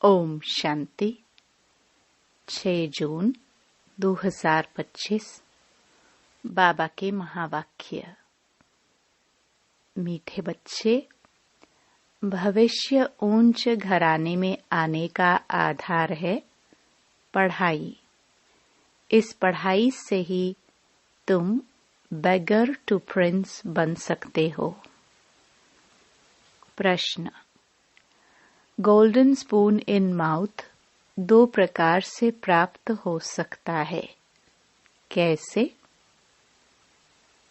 ओम शांति। 6 जून 2025। बाबा के महावाक्य। मीठे बच्चे, भविष्य ऊंच घराने में आने का आधार है पढ़ाई। इस पढ़ाई से ही तुम बेगर टू प्रिंस बन सकते हो। प्रश्न। गोल्डन स्पून इन माउथ 2 प्रकार से प्राप्त हो सकता है, कैसे?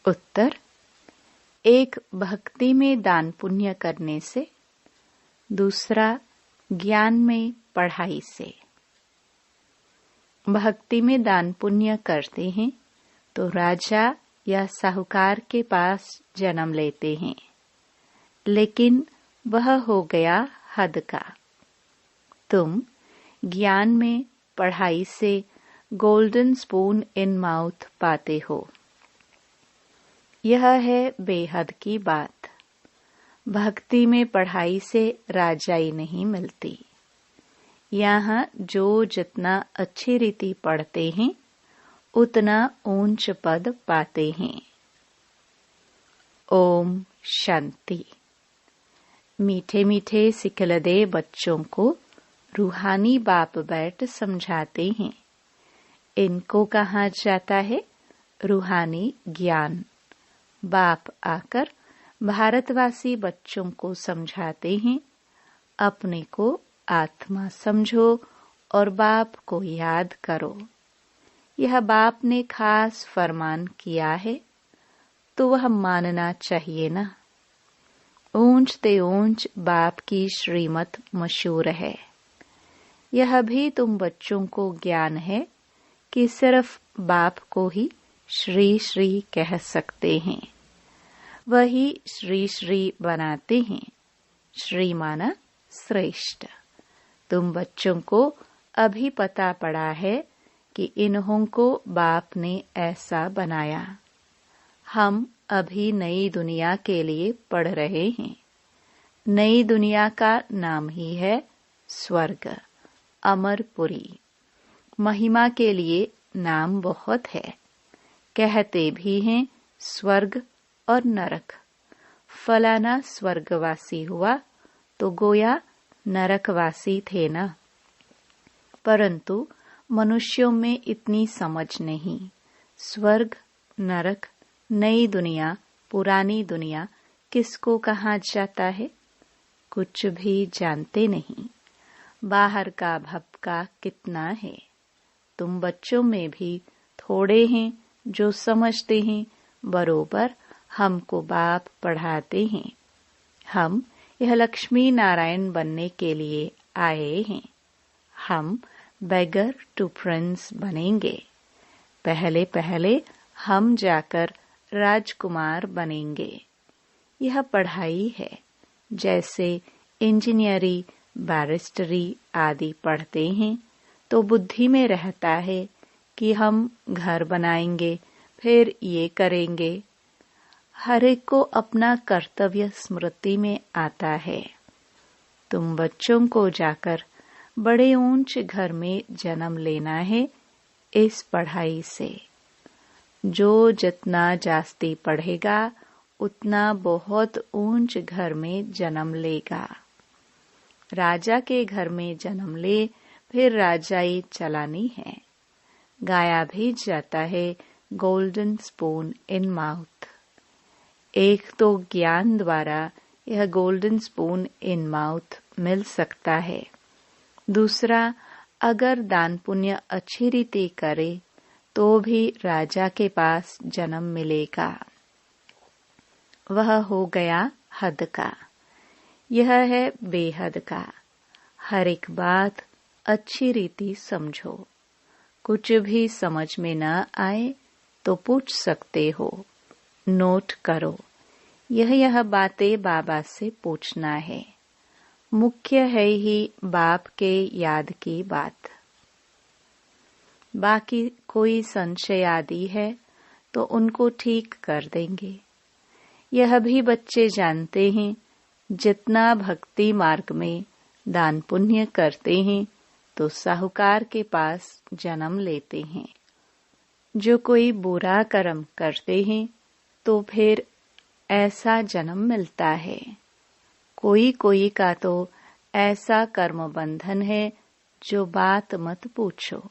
उत्तर। एक भक्ति में दान पुण्य करने से, दूसरा ज्ञान में पढ़ाई से। भक्ति में दान पुण्य करते हैं तो राजा या साहूकार के पास जन्म लेते हैं, लेकिन वह हो गया हद का। तुम ज्ञान में पढ़ाई से गोल्डन स्पून इन माउथ पाते हो। यह है बेहद की बात। भक्ति में पढ़ाई से राजाई नहीं मिलती। यहाँ जो जितना अच्छी रीति पढ़ते हैं उतना ऊंच पद पाते हैं। ओम शांति। मीठे मीठे सिखलदे बच्चों को रूहानी बाप बैठ समझाते हैं। इनको कहा जाता है रूहानी ज्ञान। बाप आकर भारतवासी बच्चों को समझाते हैं, अपने को आत्मा समझो और बाप को याद करो। यह बाप ने खास फरमान किया है तो वह मानना चाहिए ना। ऊंच ते ऊंच बाप की श्रीमत मशहूर है। यह भी तुम बच्चों को ज्ञान है कि सिर्फ बाप को ही श्री श्री कह सकते हैं। वही श्री श्री बनाते हैं। श्री माना श्रेष्ठ। तुम बच्चों को अभी पता पड़ा है कि इन्हों को बाप ने ऐसा बनाया। हम अभी नई दुनिया के लिए पढ़ रहे हैं। नई दुनिया का नाम ही है स्वर्ग, अमरपुरी। महिमा के लिए नाम बहुत है। कहते भी हैं स्वर्ग और नरक। फलाना स्वर्गवासी हुआ तो गोया नरकवासी थे ना। परंतु मनुष्यों में इतनी समझ नहीं। स्वर्ग, नरक, नई दुनिया, पुरानी दुनिया किसको कहा जाता है? कुछ भी जानते नहीं। बाहर का भपका कितना है। तुम बच्चों में भी थोड़े हैं जो समझते हैं बरोबर हमको बाप पढ़ाते हैं। हम यह लक्ष्मी नारायण बनने के लिए आए हैं। हम बेगर टू प्रिंस बनेंगे। पहले पहले हम जाकर राजकुमार बनेंगे। यह पढ़ाई है। जैसे इंजीनियरी, बैरिस्टरी आदि पढ़ते हैं तो बुद्धि में रहता है कि हम घर बनाएंगे, फिर ये करेंगे। हर एक को अपना कर्तव्य स्मृति में आता है। तुम बच्चों को जाकर बड़े ऊंच घर में जन्म लेना है इस पढ़ाई से। जो जितना जास्ती पढ़ेगा उतना बहुत ऊंच घर में जन्म लेगा। राजा के घर में जन्म ले, फिर राजाई चलानी है। गाया भी जाता है गोल्डन स्पून इन माउथ। एक तो ज्ञान द्वारा यह गोल्डन स्पून इन माउथ मिल सकता है। दूसरा, अगर दान पुण्य अच्छी रीति करे तो भी राजा के पास जन्म मिलेगा। वह हो गया हद का। यह है बेहद का। हर एक बात अच्छी रीति समझो। कुछ भी समझ में न आए तो पूछ सकते हो। नोट करो। यह बातें बाबा से पूछना है। मुख्य है ही बाप के याद की बात। बाकी कोई संशय आदि है तो उनको ठीक कर देंगे। यह भी बच्चे जानते हैं जितना भक्ति मार्ग में दान पुण्य करते हैं तो साहूकार के पास जन्म लेते हैं। जो कोई बुरा कर्म करते हैं तो फिर ऐसा जन्म मिलता है। कोई कोई का तो ऐसा कर्म बंधन है जो बात मत पूछो।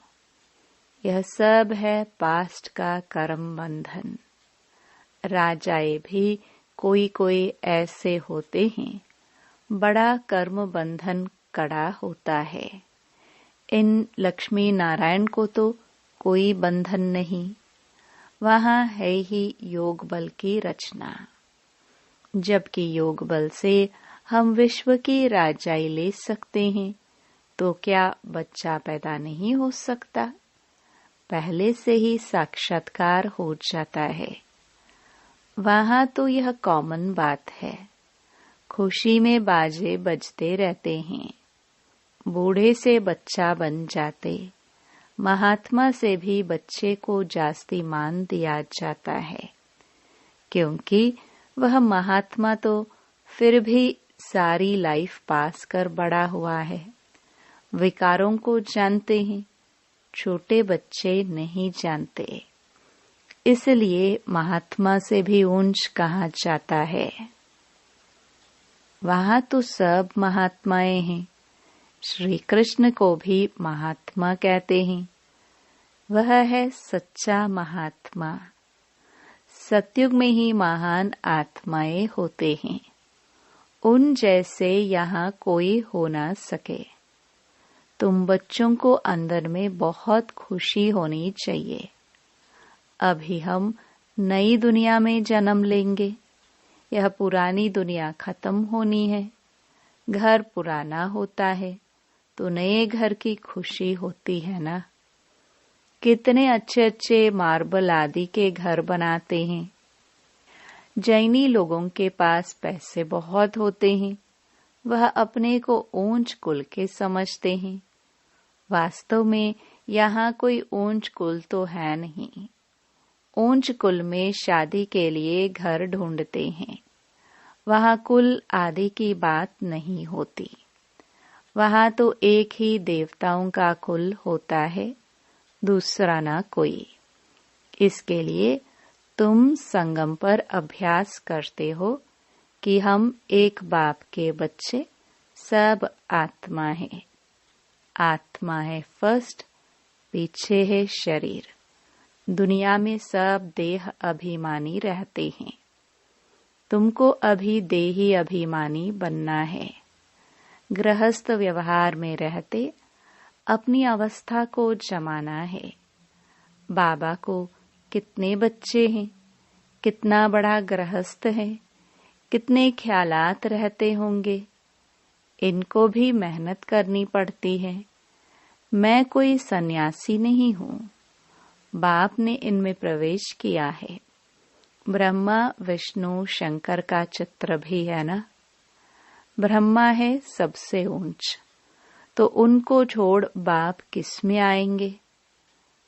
यह सब है पास्ट का कर्म बंधन। राजाए भी कोई कोई ऐसे होते हैं, बड़ा कर्म बंधन कड़ा होता है। इन लक्ष्मी नारायण को तो कोई बंधन नहीं, वहाँ है ही योग बल की रचना। जबकि योग बल से हम विश्व की राजाई ले सकते हैं, तो क्या बच्चा पैदा नहीं हो सकता? पहले से ही साक्षात्कार हो जाता है। वहाँ तो यह कॉमन बात है। खुशी में बाजे बजते रहते हैं। बूढ़े से बच्चा बन जाते। महात्मा से भी बच्चे को जास्ती मान दिया जाता है, क्योंकि वह महात्मा तो फिर भी सारी लाइफ पास कर बड़ा हुआ है। विकारों को जानते हैं, छोटे बच्चे नहीं जानते। इसलिए महात्मा से भी ऊंच कहा जाता है। वहाँ तो सब महात्माएं हैं। श्री कृष्ण को भी महात्मा कहते हैं। वह है सच्चा महात्मा। सतयुग में ही महान आत्माएं होते हैं। उन जैसे यहाँ कोई हो ना सके। तुम बच्चों को अंदर में बहुत खुशी होनी चाहिए। अभी हम नई दुनिया में जन्म लेंगे। यह पुरानी दुनिया खत्म होनी है। घर पुराना होता है तो नए घर की खुशी होती है ना। कितने अच्छे अच्छे मार्बल आदि के घर बनाते हैं। जैनी लोगों के पास पैसे बहुत होते हैं। वह अपने को ऊंच कुल के समझते हैं। वास्तव में यहाँ कोई ऊंच कुल तो है नहीं। ऊंच कुल में शादी के लिए घर ढूंढते हैं। वहाँ कुल आदि की बात नहीं होती। वहाँ तो एक ही देवताओं का कुल होता है, दूसरा ना कोई। इसके लिए तुम संगम पर अभ्यास करते हो कि हम एक बाप के बच्चे, सब आत्मा है। आत्मा है फर्स्ट, पीछे है शरीर। दुनिया में सब देह अभिमानी रहते हैं। तुमको अभी देही अभिमानी बनना है। गृहस्थ व्यवहार में रहते अपनी अवस्था को जमाना है। बाबा को कितने बच्चे हैं, कितना बड़ा गृहस्थ है, कितने ख्यालात रहते होंगे। इनको भी मेहनत करनी पड़ती है। मैं कोई सन्यासी नहीं हूँ। बाप ने इनमें प्रवेश किया है। ब्रह्मा विष्णु शंकर का चित्र भी है ना। ब्रह्मा है सबसे ऊंच, तो उनको छोड़ बाप किस में आएंगे।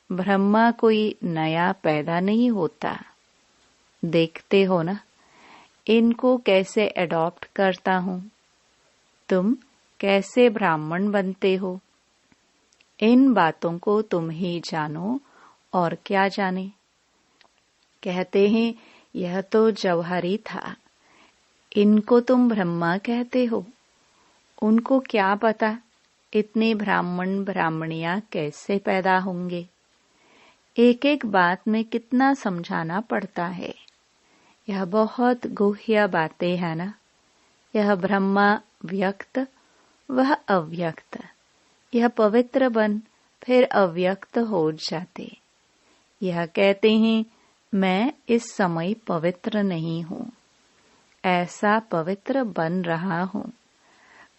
ब्रह्मा कोई नया पैदा नहीं होता। देखते हो ना इनको कैसे अडॉप्ट करता हूँ। तुम कैसे ब्राह्मण बनते हो, इन बातों को तुम ही जानो और क्या जाने। कहते हैं यह तो जौहरी था, इनको तुम ब्रह्मा कहते हो। उनको क्या पता इतने ब्राह्मण ब्राह्मणियां कैसे पैदा होंगे। एक एक बात में कितना समझाना पड़ता है। यह बहुत गुह्य बातें है ना। यह ब्रह्मा व्यक्त, वह अव्यक्त। यह पवित्र बन फिर अव्यक्त हो जाते। यह कहते हैं मैं इस समय पवित्र नहीं हूँ, ऐसा पवित्र बन रहा हूँ।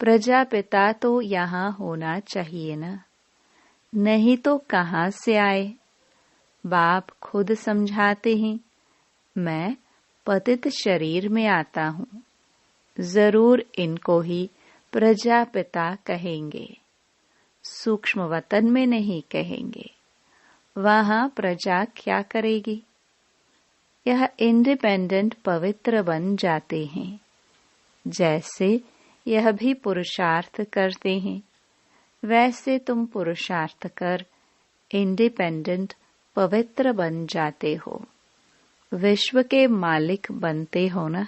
प्रजापिता तो यहाँ होना चाहिए ना, नहीं तो कहाँ से आए। बाप खुद समझाते हैं मैं पतित शरीर में आता हूँ। जरूर इनको ही प्रजापिता कहेंगे, सूक्ष्म वतन में नहीं कहेंगे। वहाँ प्रजा क्या करेगी। यह इंडिपेंडेंट पवित्र बन जाते हैं। जैसे यह भी पुरुषार्थ करते हैं। वैसे तुम पुरुषार्थ कर इंडिपेंडेंट पवित्र बन जाते हो, विश्व के मालिक बनते हो ना।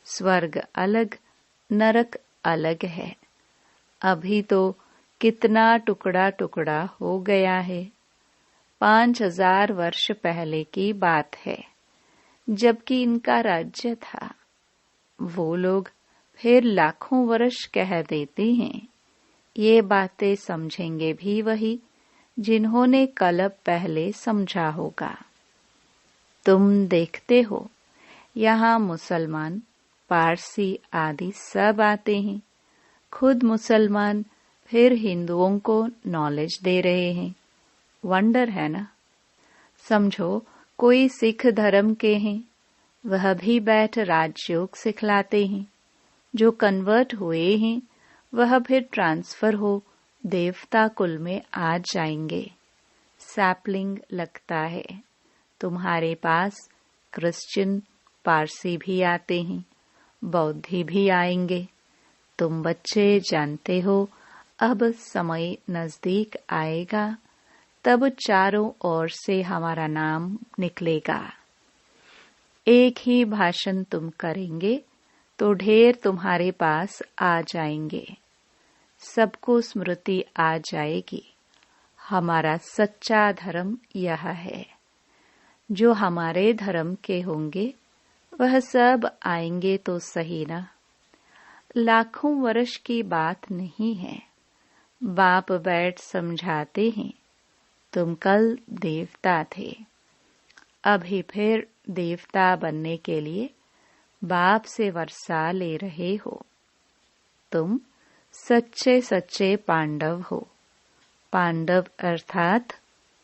स्वर्ग अलग, नरक अलग है। अभी तो कितना टुकड़ा टुकड़ा हो गया है। 5000 वर्ष पहले की बात है, जबकि इनका राज्य था। वो लोग फिर लाखों वर्ष कह देते हैं। ये बातें समझेंगे भी वही जिन्होंने कल्प पहले समझा होगा। तुम देखते हो यहाँ मुसलमान, पारसी आदि सब आते हैं। खुद मुसलमान फिर हिंदुओं को नॉलेज दे रहे हैं। वंडर है ना। समझो कोई सिख धर्म के हैं, वह भी बैठ राजयोग सिखलाते हैं। जो कन्वर्ट हुए हैं वह फिर ट्रांसफर हो देवता कुल में आ जाएंगे। सैपलिंग लगता है। तुम्हारे पास क्रिश्चियन, पारसी भी आते हैं, बौद्धि भी आएंगे। तुम बच्चे जानते हो अब समय नजदीक आएगा, तब चारों ओर से हमारा नाम निकलेगा। एक ही भाषण तुम करेंगे तो ढेर तुम्हारे पास आ जाएंगे। सबको स्मृति आ जाएगी, हमारा सच्चा धर्म यह है। जो हमारे धर्म के होंगे वह सब आएंगे तो सही ना। लाखों वर्ष की बात नहीं है। बाप बैठ समझाते हैं, तुम कल देवता थे, अभी फिर देवता बनने के लिए बाप से वर्षा ले रहे हो। तुम सच्चे सच्चे पांडव हो। पांडव अर्थात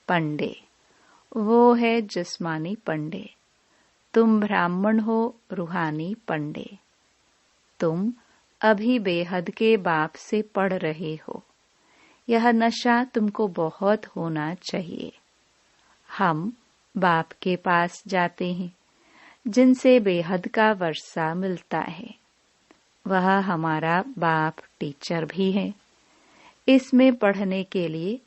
पंडे, वो है जिस्मानी पंडे। तुम ब्राह्मण हो, रूहानी पंडे। तुम अभी बेहद के बाप से पढ़ रहे हो। यह नशा तुमको बहुत होना चाहिए। हम बाप के पास जाते हैं, जिनसे बेहद का वर्षा मिलता है। वह हमारा बाप टीचर भी है। इसमें पढ़ने के लिए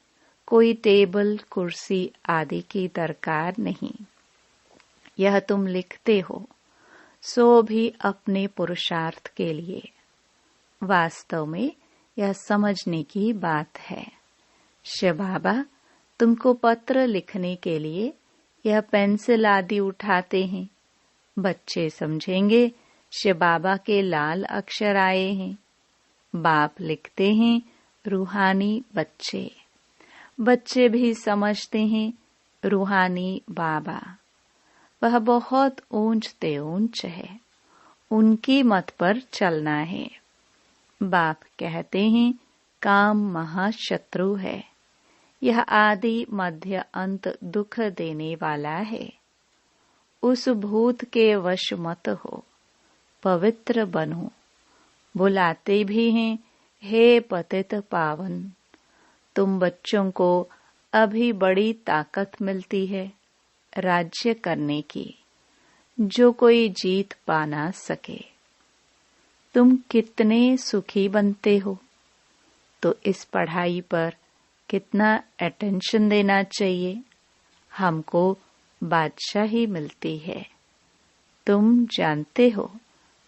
कोई टेबल, कुर्सी आदि की दरकार नहीं। यह तुम लिखते हो, सो भी अपने पुरुषार्थ के लिए। वास्तव में यह समझने की बात है। शिव बाबा तुमको पत्र लिखने के लिए यह पेंसिल आदि उठाते हैं। बच्चे समझेंगे शिव बाबा के लाल अक्षर आए हैं। बाप लिखते हैं रूहानी बच्चे। बच्चे भी समझते हैं रूहानी बाबा। वह बहुत ऊंचते ऊंच है, उनकी मत पर चलना है। बाप कहते हैं काम महाशत्रु है। यह आदि मध्य अंत दुख देने वाला है। उस भूत के वश मत हो, पवित्र बनो। बुलाते भी हैं, हे पतित पावन। तुम बच्चों को अभी बड़ी ताकत मिलती है राज्य करने की, जो कोई जीत पा ना सके। तुम कितने सुखी बनते हो, तो इस पढ़ाई पर कितना अटेंशन देना चाहिए। हमको बादशाही मिलती है। तुम जानते हो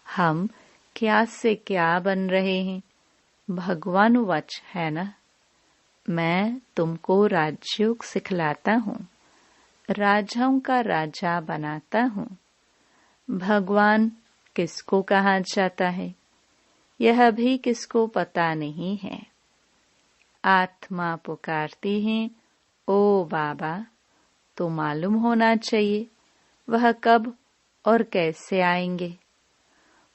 हम क्या से क्या बन रहे हैं। भगवान वच है ना। मैं तुमको राजयोग सिखलाता हूँ, राजाओं का राजा बनाता हूँ। भगवान किसको कहा जाता है यह भी किसको पता नहीं है। आत्मा पुकारती है, ओ बाबा। तो मालूम होना चाहिए वह कब और कैसे आएंगे।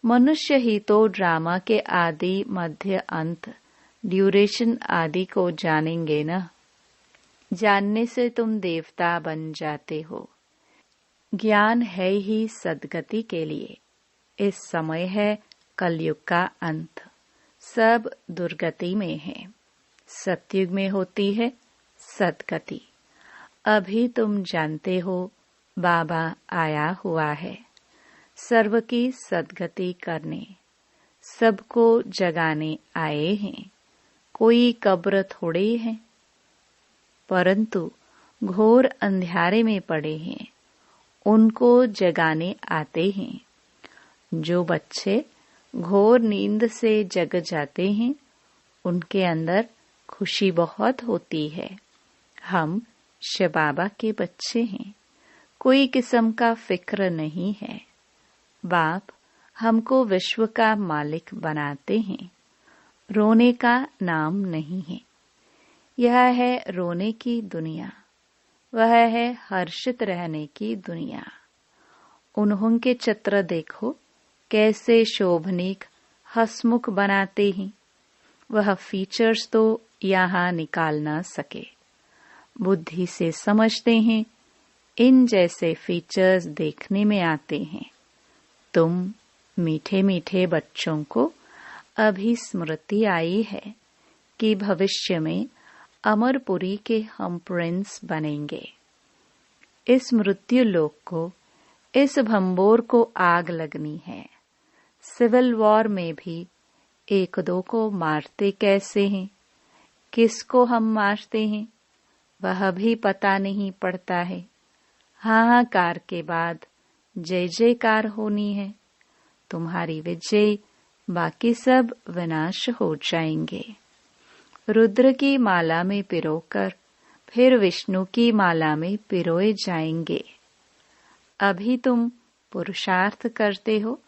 मनुष्य ही तो ड्रामा के आदि मध्य अंत ड्यूरेशन आदि को जानेंगे ना। जानने से तुम देवता बन जाते हो। ज्ञान है ही सद्गति के लिए। इस समय है कलयुग का अंत। सब दुर्गति में है। सतयुग में होती है सद्गति। अभी तुम जानते हो बाबा आया हुआ है सर्व की सद्गति करने। सबको जगाने आए हैं। कोई कब्र थोड़े है, परंतु घोर अंधेरे में पड़े हैं, उनको जगाने आते हैं। जो बच्चे घोर नींद से जग जाते हैं, उनके अंदर खुशी बहुत होती है। हम शिव बाबा के बच्चे हैं, कोई किस्म का फिक्र नहीं है। बाप हमको विश्व का मालिक बनाते हैं। रोने का नाम नहीं है। यह है रोने की दुनिया, वह है हर्षित रहने की दुनिया। उन्हों के चित्र देखो कैसे शोभनीक हसमुख बनाते हैं। वह फीचर्स तो यहाँ निकाल ना सके। बुद्धि से समझते हैं, इन जैसे फीचर्स देखने में आते हैं। तुम मीठे मीठे बच्चों को अभी स्मृति आई है कि भविष्य में अमरपुरी के हम प्रिंस बनेंगे। इस मृत्यु लोक को, इस भंबोर को आग लगनी है। सिविल वॉर में भी एक दो को मारते कैसे हैं, किसको हम मारते हैं, वह भी पता नहीं पड़ता है। हाहाकार के बाद जय जयकार होनी है। तुम्हारी विजय, बाकी सब विनाश हो जाएंगे। रुद्र की माला में पिरोकर फिर विष्णु की माला में पिरोए जाएंगे। अभी तुम पुरुषार्थ करते हो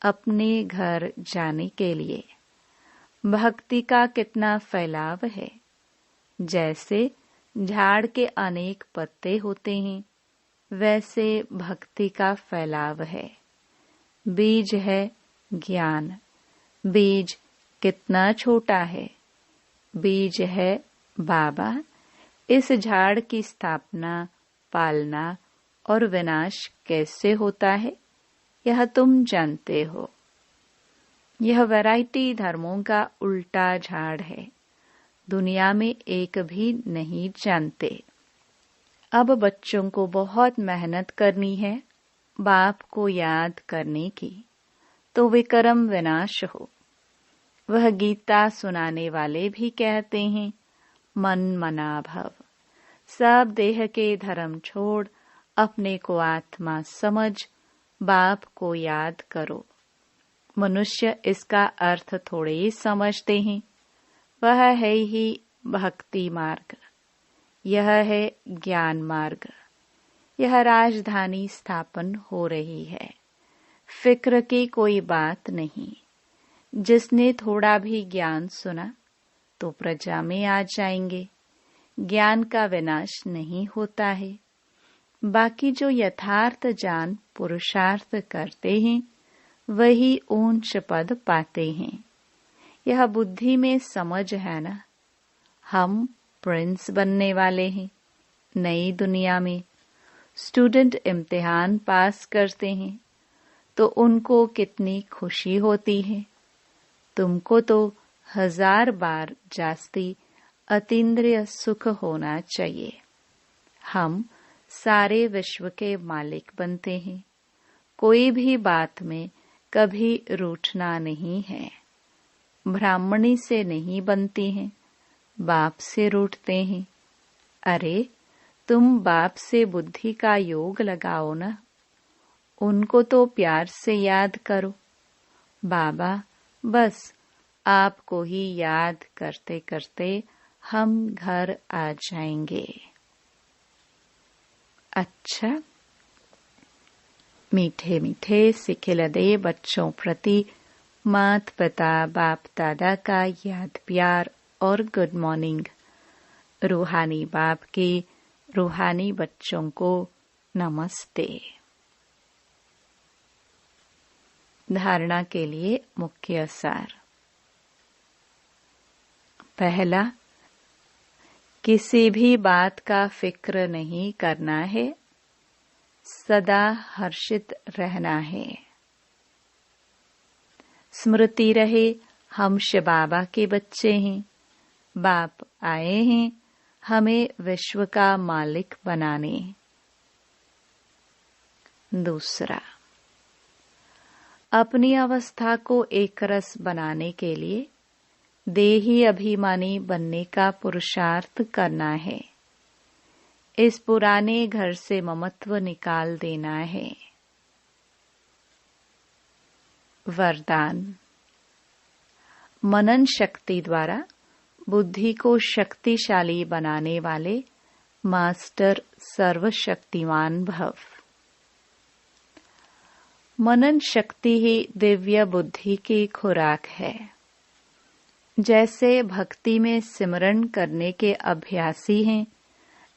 अपने घर जाने के लिए। भक्ति का कितना फैलाव है। जैसे झाड़ के अनेक पत्ते होते हैं, वैसे भक्ति का फैलाव है। बीज है ज्ञान। बीज कितना छोटा है। बीज है बाबा। इस झाड़ की स्थापना, पालना और विनाश कैसे होता है, यह तुम जानते हो। यह वैरायटी धर्मों का उल्टा झाड़ है। दुनिया में एक भी नहीं जानते। अब बच्चों को बहुत मेहनत करनी है बाप को याद करने की, तो विक्रम विनाश हो। वह गीता सुनाने वाले भी कहते हैं, मन मना भव। सब देह के धर्म छोड़ अपने को आत्मा समझ बाप को याद करो। मनुष्य इसका अर्थ थोड़े ही समझते हैं। वह है ही भक्ति मार्ग, यह है ज्ञान मार्ग। यह राजधानी स्थापन हो रही है। फिक्र की कोई बात नहीं। जिसने थोड़ा भी ज्ञान सुना तो प्रजा में आ जाएंगे। ज्ञान का विनाश नहीं होता है। बाकी जो यथार्थ जान पुरुषार्थ करते हैं, वही ऊंच पद पाते हैं। यह बुद्धि में समझ है ना। हम प्रिंस बनने वाले हैं नई दुनिया में। स्टूडेंट इम्तिहान पास करते हैं तो उनको कितनी खुशी होती है। तुमको तो 1000 बार जास्ती अतीन्द्रिय सुख होना चाहिए। हम सारे विश्व के मालिक बनते हैं। कोई भी बात में कभी रूठना नहीं है। ब्राह्मणी से नहीं बनती हैं, बाप से रूठते हैं। अरे तुम बाप से बुद्धि का योग लगाओ ना। उनको तो प्यार से याद करो। बाबा बस आपको ही याद करते करते हम घर आ जाएंगे। अच्छा, मीठे मीठे सिखिलदे बच्चों प्रति मात पिता बाप दादा का याद प्यार और गुड मॉर्निंग। रूहानी बाप के रूहानी बच्चों को नमस्ते। धारणा के लिए मुख्य सार। पहला, किसी भी बात का फिक्र नहीं करना है, सदा हर्षित रहना है। स्मृति रहे हम शिव बाबा के बच्चे हैं। बाप आए हैं हमें विश्व का मालिक बनाने। दूसरा, अपनी अवस्था को एकरस बनाने के लिए देही अभिमानी बनने का पुरुषार्थ करना है। इस पुराने घर से ममत्व निकाल देना है। वरदान। मनन शक्ति द्वारा बुद्धि को शक्तिशाली बनाने वाले मास्टर सर्वशक्तिमान भव। मनन शक्ति ही दिव्य बुद्धि की खुराक है। जैसे भक्ति में सिमरन करने के अभ्यासी हैं,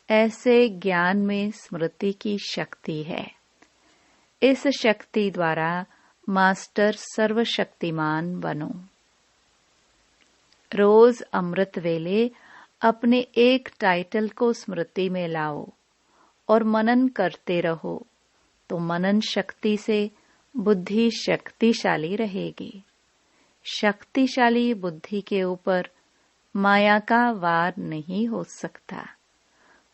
ऐसे ज्ञान में स्मृति की शक्ति है। इस शक्ति द्वारा मास्टर सर्वशक्तिमान बनो। रोज अमृत वेले अपने एक टाइटल को स्मृति में लाओ और मनन करते रहो, तो मनन शक्ति से बुद्धि शक्तिशाली रहेगी। शक्तिशाली बुद्धि के ऊपर माया का वार नहीं हो सकता,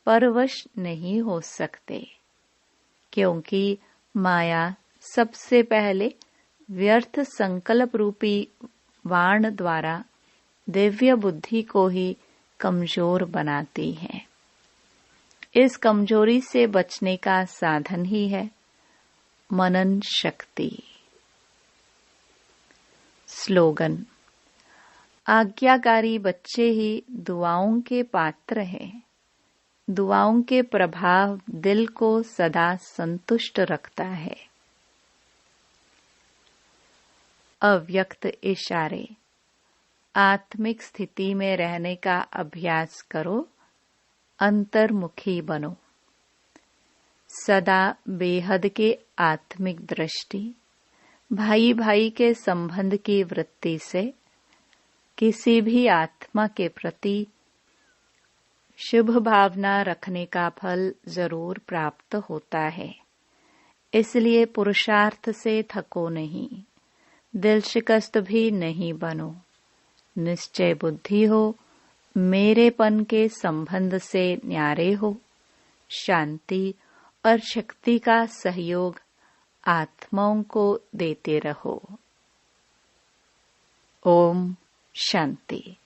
परवश नहीं हो सकते, क्योंकि माया सबसे पहले व्यर्थ संकल्प रूपी वाण द्वारा दिव्य बुद्धि को ही कमजोर बनाती है। इस कमजोरी से बचने का साधन ही है मनन शक्ति। स्लोगन। आज्ञाकारी बच्चे ही दुआओं के पात्र हैं। दुआओं के प्रभाव दिल को सदा संतुष्ट रखता है। अव्यक्त इशारे। आत्मिक स्थिति में रहने का अभ्यास करो, अंतर्मुखी बनो। सदा बेहद के आत्मिक दृष्टि, भाई भाई के संबंध की वृत्ति से किसी भी आत्मा के प्रति शुभ भावना रखने का फल जरूर प्राप्त होता है। इसलिए पुरुषार्थ से थको नहीं, दिल शिकस्त भी नहीं बनो। निश्चय बुद्धि हो, मेरेपन के संबंध से न्यारे हो। शांति और शक्ति का सहयोग आत्माओं को देते रहो। ओम शांति।